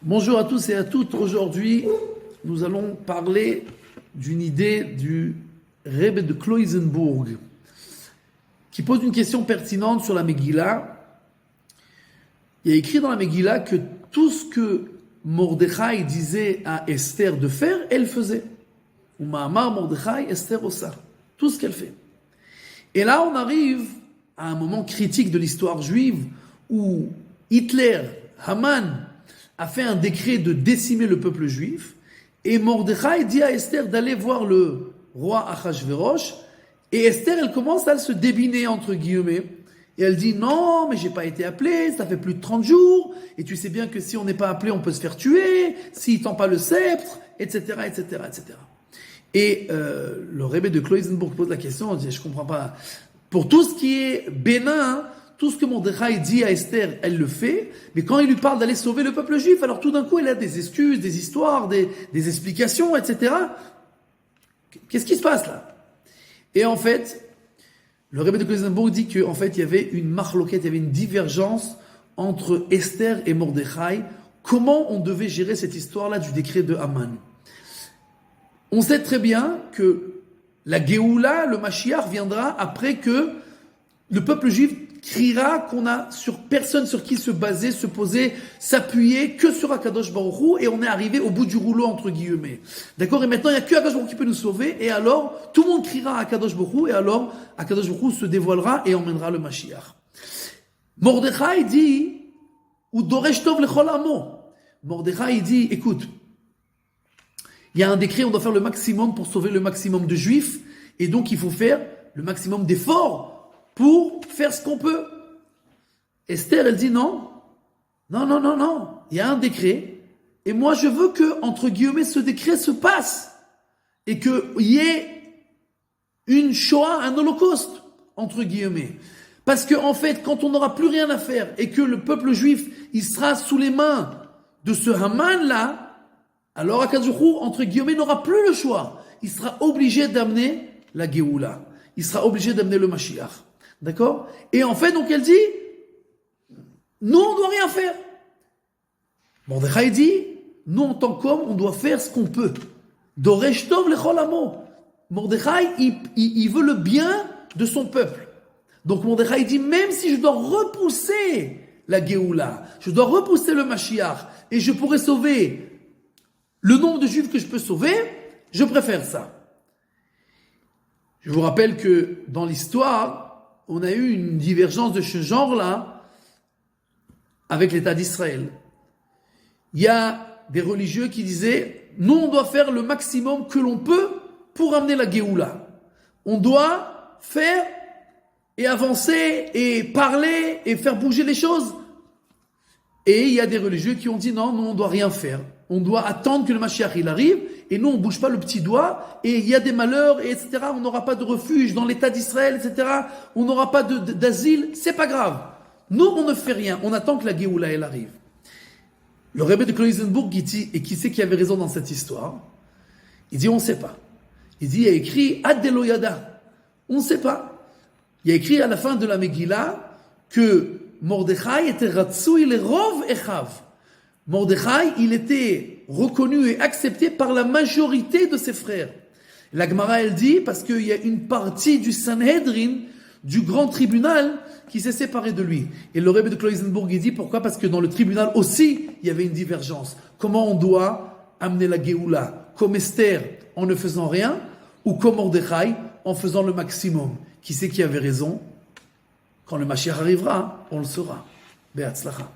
Bonjour à tous et à toutes. Aujourd'hui, nous allons parler d'une idée du Rebbe de Kloisenburg qui pose une question pertinente sur la Megillah. Il y a écrit dans la Megillah que tout ce que Mordechai disait à Esther de faire, elle faisait. Ou Ma'amar Mordechai, Esther osa. Tout ce qu'elle fait. Et là, on arrive à un moment critique de l'histoire juive où Hitler, Haman, a fait un décret de décimer le peuple juif, et Mordechai dit à Esther d'aller voir le roi Achashverosh, et Esther, elle commence à se débiner, entre guillemets, et elle dit, non, mais j'ai pas été appelée, ça fait plus de 30 jours, et tu sais bien que si on n'est pas appelé, on peut se faire tuer, s'il tend pas le sceptre, etc., etc., etc. Et le Rebbe de Kloisenburg pose la question, on dit, je comprends pas, pour tout ce qui est bénin, tout ce que Mordechai dit à Esther, elle le fait, mais quand il lui parle d'aller sauver le peuple juif, alors tout d'un coup, elle a des excuses, des histoires, des explications, etc. Qu'est-ce qui se passe là? Et en fait, le Rebbe de Kloisenburg dit qu'en fait, il y avait une marloquette, il y avait une divergence entre Esther et Mordechai. Comment on devait gérer cette histoire-là du décret de Haman? On sait très bien que la Géoula, le Mashiach, viendra après que le peuple juif criera qu'on a sur personne sur qui se baser, se poser, s'appuyer, que sur Akadosh Baruch Hu, et on est arrivé au bout du rouleau, entre guillemets. D'accord? Et maintenant, il n'y a que Akadosh Baruch Hu qui peut nous sauver, et alors, tout le monde criera à Akadosh Baruch Hu, et alors, Akadosh Baruch Hu se dévoilera et emmènera le Mashiach. Mordechai dit, ou Doresh Tov lechol amo. Mordechai dit, écoute, il y a un décret, on doit faire le maximum pour sauver le maximum de juifs, et donc il faut faire le maximum d'efforts pour faire ce qu'on peut. Esther, elle dit non. Il y a un décret, et moi je veux que, entre guillemets, ce décret se passe, et qu'il y ait une Shoah, un holocauste, entre guillemets. Parce que, en fait, quand on n'aura plus rien à faire, et que le peuple juif, il sera sous les mains de ce Haman-là, alors Akadosh Baruch Hu, entre guillemets, n'aura plus le choix. Il sera obligé d'amener la Géoula. Il sera obligé d'amener le Mashiach. D'accord? Et en fait, donc elle dit, nous, on ne doit rien faire. Mordechai dit, nous, en tant qu'homme, on doit faire ce qu'on peut. Doresh Tov lechol amo. Mordechai, il veut le bien de son peuple. Donc Mordechai dit, même si je dois repousser la Géoula, je dois repousser le Mashiach, et je pourrais sauver le nombre de juifs que je peux sauver, je préfère ça. Je vous rappelle que dans l'histoire, on a eu une divergence de ce genre-là avec l'État d'Israël. Il y a des religieux qui disaient, nous on doit faire le maximum que l'on peut pour amener la Géoula. On doit faire et avancer et parler et faire bouger les choses. Et il y a des religieux qui ont dit, non, nous on doit rien faire. On doit attendre que le Mashiach il arrive, et nous on bouge pas le petit doigt, et il y a des malheurs, et etc. On n'aura pas de refuge dans l'État d'Israël, etc. On n'aura pas d'asile, c'est pas grave. Nous on ne fait rien, on attend que la Géoula elle arrive. Le Rebbe de Kloisenburg dit, et qui sait qui avait raison dans cette histoire, il dit on ne sait pas. Il dit, il y a écrit Ad de lo yada. On ne sait pas. Il y a écrit à la fin de la Megillah que Mordechai était ratsui le rov echav. Mordechai, il était reconnu et accepté par la majorité de ses frères. La Gemara, elle dit, parce qu'il y a une partie du Sanhedrin, du grand tribunal, qui s'est séparée de lui. Et le Rebbe de Kloisenburg, il dit, pourquoi? Parce que dans le tribunal aussi, il y avait une divergence. Comment on doit amener la Géoula? Comme Esther, en ne faisant rien, ou comme Mordechai, en faisant le maximum? Qui c'est qui avait raison? Quand le Mashiach arrivera, on le saura. Be'atzlacha.